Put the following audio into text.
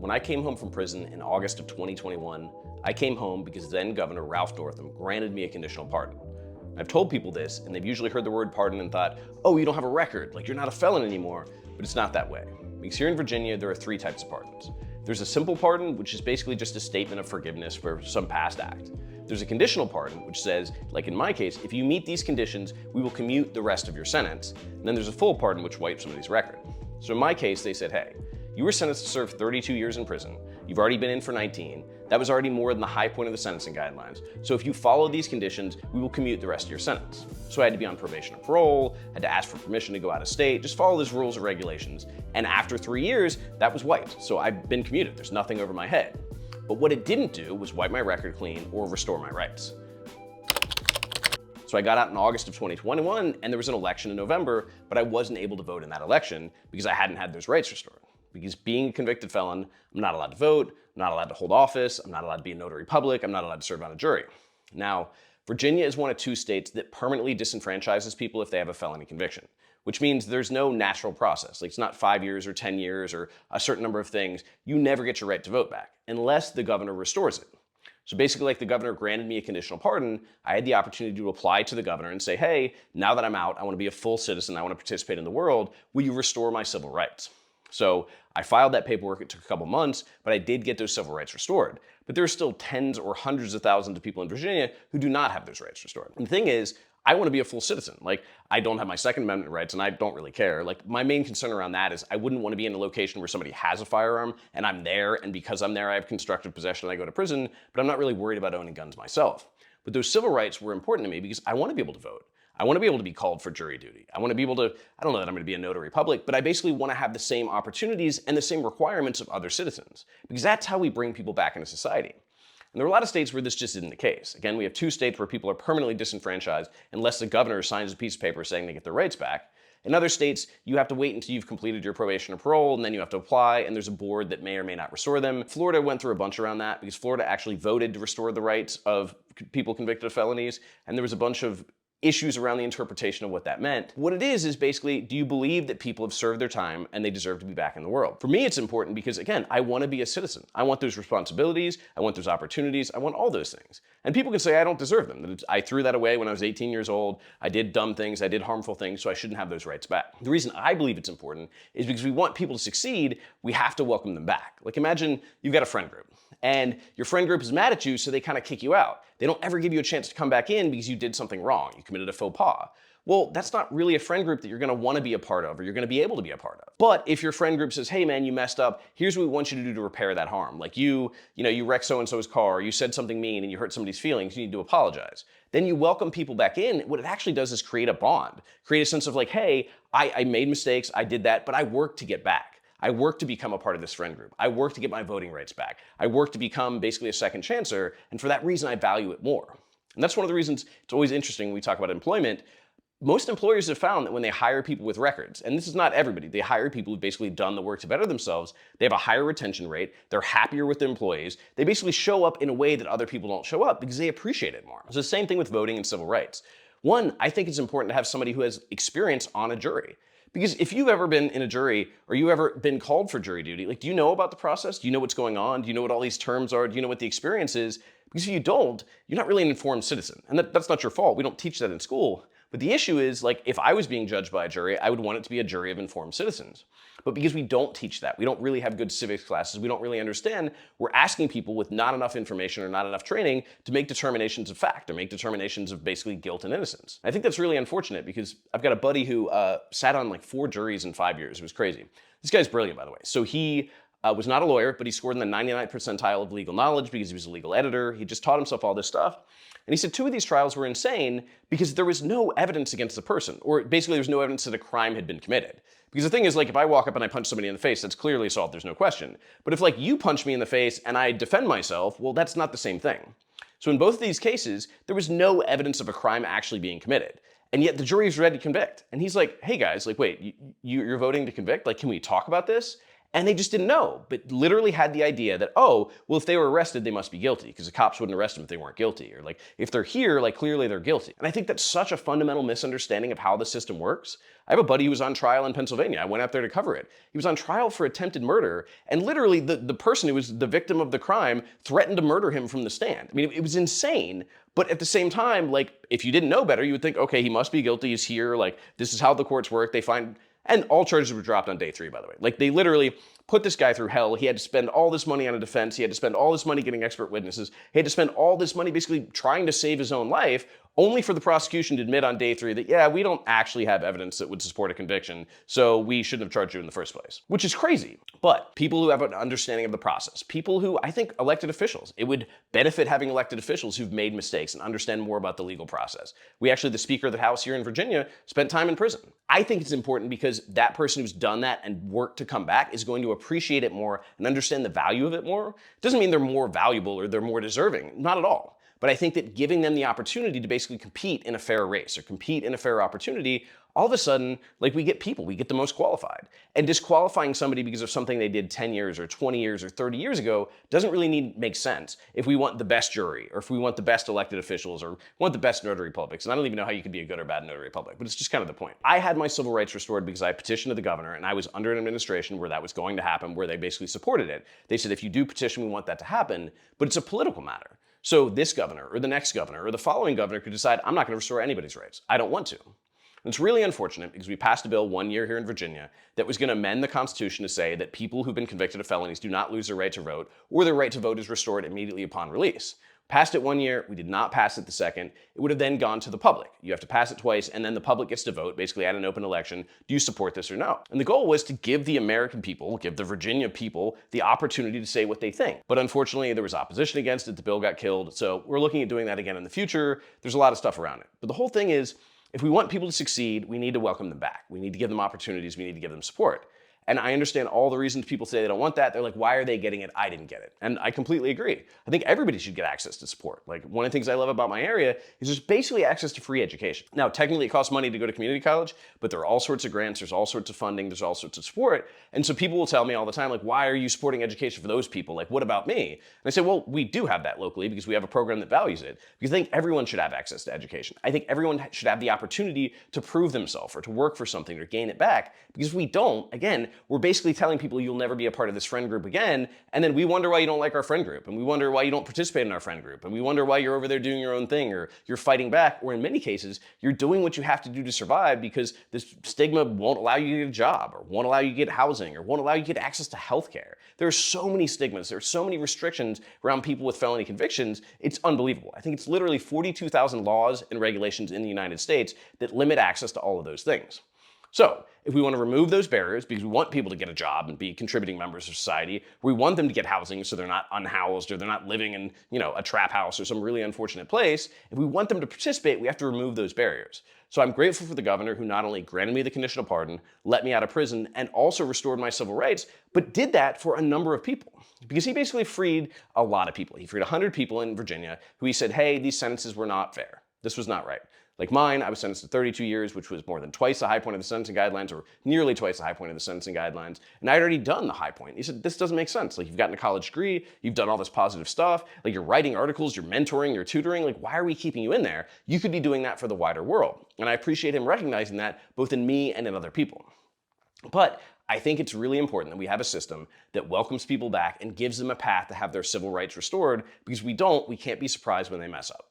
When I came home from prison in August of 2021, I came home because then Governor Ralph Northam granted me a conditional pardon. I've told people this, and they've usually heard the word pardon and thought, oh, you don't have a record, like you're not a felon anymore, but it's not that way. Because here in Virginia, there are three types of pardons. There's a simple pardon, which is basically just a statement of forgiveness for some past act. There's a conditional pardon, which says, like in my case, if you meet these conditions, we will commute the rest of your sentence. And then there's a full pardon, which wipes somebody's record. So in my case, they said, hey, you were sentenced to serve 32 years in prison. You've already been in for 19. That was already more than the high point of the sentencing guidelines. So if you follow these conditions, we will commute the rest of your sentence. So I had to be on probation or parole, had to ask for permission to go out of state, just follow these rules and regulations. And after 3 years, that was wiped. So I've been commuted. There's nothing over my head. But what it didn't do was wipe my record clean or restore my rights. So I got out in August of 2021, and there was an election in November, but I wasn't able to vote in that election because I hadn't had those rights restored. Because being a convicted felon, I'm not allowed to vote, I'm not allowed to hold office, I'm not allowed to be a notary public, I'm not allowed to serve on a jury. Now, Virginia is one of two states that permanently disenfranchises people if they have a felony conviction, which means there's no natural process. Like it's not 5 years or 10 years or a certain number of things. You never get your right to vote back unless the governor restores it. So basically, like the governor granted me a conditional pardon, I had the opportunity to apply to the governor and say, hey, now that I'm out, I want to be a full citizen, I want to participate in the world, will you restore my civil rights? So I filed that paperwork, it took a couple months, but I did get those civil rights restored. But there are still tens or hundreds of thousands of people in Virginia who do not have those rights restored. And the thing is, I want to be a full citizen. Like, I don't have my Second Amendment rights and I don't really care. Like, my main concern around that is I wouldn't want to be in a location where somebody has a firearm and I'm there, and because I'm there, I have constructive possession and I go to prison, but I'm not really worried about owning guns myself. But those civil rights were important to me because I want to be able to vote. I want to be able to be called for jury duty. I want to be able to, I don't know that I'm going to be a notary public, but I basically want to have the same opportunities and the same requirements of other citizens, because that's how we bring people back into society. And there are a lot of states where this just isn't the case. Again, we have two states where people are permanently disenfranchised unless the governor signs a piece of paper saying they get their rights back. In other states, you have to wait until you've completed your probation or parole, and then you have to apply, and there's a board that may or may not restore them. Florida went through a bunch around that because Florida actually voted to restore the rights of people convicted of felonies, and there was a bunch of issues around the interpretation of what that meant. What it is basically, do you believe that people have served their time and they deserve to be back in the world? For me, it's important because, again, I want to be a citizen. I want those responsibilities, I want those opportunities, I want all those things. And people can say I don't deserve them, that I threw that away when I was 18 years old, I did dumb things, I did harmful things, so I shouldn't have those rights back. The reason I believe it's important is because we want people to succeed, we have to welcome them back. Like imagine you've got a friend group, and your friend group is mad at you, so they kind of kick you out. They don't ever give you a chance to come back in because you did something wrong. You committed a faux pas. Well, that's not really a friend group that you're going to want to be a part of or you're going to be able to be a part of. But if your friend group says, hey man, you messed up, here's what we want you to do to repair that harm. Like you wrecked so-and-so's car, you said something mean and you hurt somebody's feelings, you need to apologize. Then you welcome people back in. What it actually does is create a bond, create a sense of like, hey, I made mistakes, I did that, but I worked to get back. I worked to become a part of this friend group. I worked to get my voting rights back. I worked to become basically a second-chancer, and for that reason, I value it more. And that's one of the reasons it's always interesting when we talk about employment. Most employers have found that when they hire people with records, and this is not everybody, they hire people who've basically done the work to better themselves, they have a higher retention rate, they're happier with the employees, they basically show up in a way that other people don't show up because they appreciate it more. It's the same thing with voting and civil rights. One, I think it's important to have somebody who has experience on a jury. Because if you've ever been in a jury or you've ever been called for jury duty, like, do you know about the process? Do you know what's going on? Do you know what all these terms are? Do you know what the experience is? Because if you don't, you're not really an informed citizen. And that's not your fault. We don't teach that in school. But the issue is, like, if I was being judged by a jury, I would want it to be a jury of informed citizens. But because we don't teach that, we don't really have good civics classes, we don't really understand, we're asking people with not enough information or not enough training to make determinations of fact or make determinations of basically guilt and innocence. I think that's really unfortunate because I've got a buddy who sat on like 4 juries in 5 years. It was crazy. This guy's brilliant, by the way. So he was not a lawyer, but he scored in the 99th percentile of legal knowledge because he was a legal editor. He just taught himself all this stuff. And he said 2 of these trials were insane because there was no evidence against the person, or basically there was no evidence that a crime had been committed. Because the thing is, like, if I walk up and I punch somebody in the face, that's clearly assault, there's no question. But if, like, you punch me in the face and I defend myself, well, that's not the same thing. So in both of these cases, there was no evidence of a crime actually being committed. And yet the jury is ready to convict. And he's like, hey guys, like, wait, you're voting to convict? Like, can we talk about this? And they just didn't know, but literally had the idea that, oh, well, if they were arrested, they must be guilty because the cops wouldn't arrest them if they weren't guilty. Or like, if they're here, like clearly they're guilty. And I think that's such a fundamental misunderstanding of how the system works. I have a buddy who was on trial in Pennsylvania. I went out there to cover it. He was on trial for attempted murder, and literally the person who was the victim of the crime threatened to murder him from the stand. I mean, it was insane. But at the same time, like, if you didn't know better, you would think, okay, he must be guilty, he's here, like, this is how the courts work. They find, and all charges were dropped on day 3, by the way. Like, they literally put this guy through hell. He had to spend all this money on a defense. He had to spend all this money getting expert witnesses. He had to spend all this money basically trying to save his own life, only for the prosecution to admit on day 3 that, yeah, we don't actually have evidence that would support a conviction, so we shouldn't have charged you in the first place. Which is crazy. But people who have an understanding of the process, people who, I think, elected officials, it would benefit having elected officials who've made mistakes and understand more about the legal process. We actually, the Speaker of the House here in Virginia, spent time in prison. I think it's important because that person who's done that and worked to come back is going to appreciate it more and understand the value of it more. It doesn't mean they're more valuable or they're more deserving, not at all. But I think that giving them the opportunity to basically compete in a fair race or compete in a fair opportunity, all of a sudden, like, we get people, we get the most qualified. And disqualifying somebody because of something they did 10 years or 20 years or 30 years ago doesn't really make sense if we want the best jury or if we want the best elected officials or want the best notary publics. And I don't even know how you could be a good or bad notary public, but it's just kind of the point. I had my civil rights restored because I petitioned to the governor, and I was under an administration where that was going to happen, where they basically supported it. They said, if you do petition, we want that to happen, but it's a political matter. So this governor or the next governor or the following governor could decide, I'm not going to restore anybody's rights. I don't want to. And it's really unfortunate because we passed a bill 1 year here in Virginia that was going to amend the Constitution to say that people who've been convicted of felonies do not lose their right to vote, or their right to vote is restored immediately upon release. Passed it 1 year, we did not pass it the second. It would have then gone to the public. You have to pass it twice, and then the public gets to vote, basically at an open election. Do you support this or no? And the goal was to give the American people, give the Virginia people, the opportunity to say what they think. But unfortunately, there was opposition against it. The bill got killed. So we're looking at doing that again in the future. There's a lot of stuff around it. But the whole thing is, if we want people to succeed, we need to welcome them back. We need to give them opportunities. We need to give them support. And I understand all the reasons people say they don't want that. They're like, why are they getting it? I didn't get it. And I completely agree. I think everybody should get access to support. Like, one of the things I love about my area is there's basically access to free education. Now, technically it costs money to go to community college, but there are all sorts of grants, there's all sorts of funding, there's all sorts of support. And so people will tell me all the time, like, why are you supporting education for those people? Like, what about me? And I say, well, we do have that locally because we have a program that values it. Because I think everyone should have access to education. I think everyone should have the opportunity to prove themselves or to work for something or gain it back. Because if we don't, again, we're basically telling people you'll never be a part of this friend group again, and then we wonder why you don't like our friend group, and we wonder why you don't participate in our friend group, and we wonder why you're over there doing your own thing, or you're fighting back, or in many cases, you're doing what you have to do to survive because this stigma won't allow you to get a job, or won't allow you to get housing, or won't allow you to get access to healthcare. There are so many stigmas, there are so many restrictions around people with felony convictions, it's unbelievable. I think it's literally 42,000 laws and regulations in the United States that limit access to all of those things. So, if we want to remove those barriers because we want people to get a job and be contributing members of society, we want them to get housing so they're not unhoused or they're not living in, a trap house or some really unfortunate place, if we want them to participate, we have to remove those barriers. So I'm grateful for the governor who not only granted me the conditional pardon, let me out of prison, and also restored my civil rights, but did that for a number of people. Because he basically freed a lot of people. He freed 100 people in Virginia who he said, hey, these sentences were not fair. This was not right. Like mine, I was sentenced to 32 years, which was more than twice the high point of the sentencing guidelines, or nearly twice the high point of the sentencing guidelines. And I'd already done the high point. He said, this doesn't make sense. Like, you've gotten a college degree, you've done all this positive stuff, like you're writing articles, you're mentoring, you're tutoring, like why are we keeping you in there? You could be doing that for the wider world. And I appreciate him recognizing that both in me and in other people. But I think it's really important that we have a system that welcomes people back and gives them a path to have their civil rights restored, because we can't be surprised when they mess up.